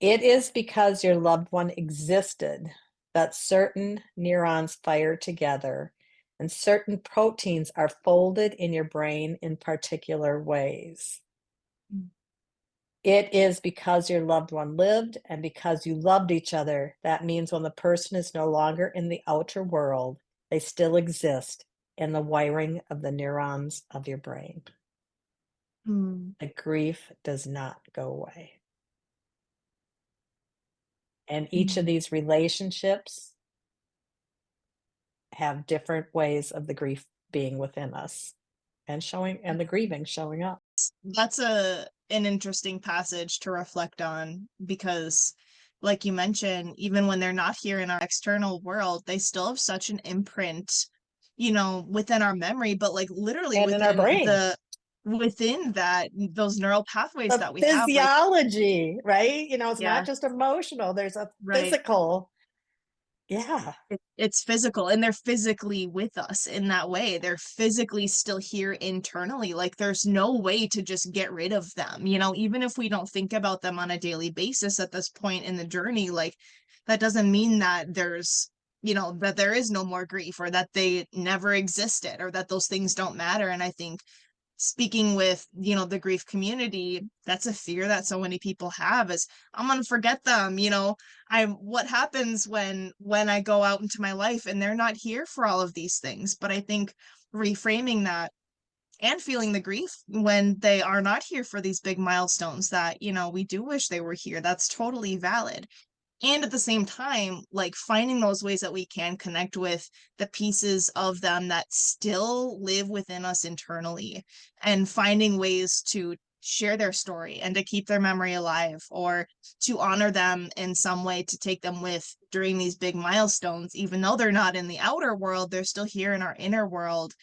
It is because your loved one existed that certain neurons fire together and certain proteins are folded in your brain in particular ways. Mm. It is because your loved one lived and because you loved each other. That means when the person is no longer in the outer world, they still exist in the wiring of the neurons of your brain. Mm. The grief does not go away. And each of Mm. these relationships have different ways of the grief being within us and showing and the grieving showing up. That's an interesting passage to reflect on because, like you mentioned, even when they're not here in our external world, they still have such an imprint, within our memory, but like literally And in our brain, within that, those neural pathways the that we have, like, physiology, right? It's not yeah, just emotional, there's a right. physical. Yeah. It's physical, and they're physically with us in that way. They're physically still here internally. Like, there's no way to just get rid of them, even if we don't think about them on a daily basis at this point in the journey. Like, that doesn't mean that that there is no more grief, or that they never existed, or that those things don't matter. And I think, speaking with the grief community, that's a fear that so many people have, is I'm gonna forget them. I What happens when I go out into my life and they're not here for all of these things? But I think reframing that and feeling the grief when they are not here for these big milestones, that we do wish they were here, that's totally valid. And at the same time, like, finding those ways that we can connect with the pieces of them that still live within us internally, and finding ways to share their story and to keep their memory alive, or to honor them in some way, to take them with during these big milestones. Even though they're not in the outer world, they're still here in our inner world.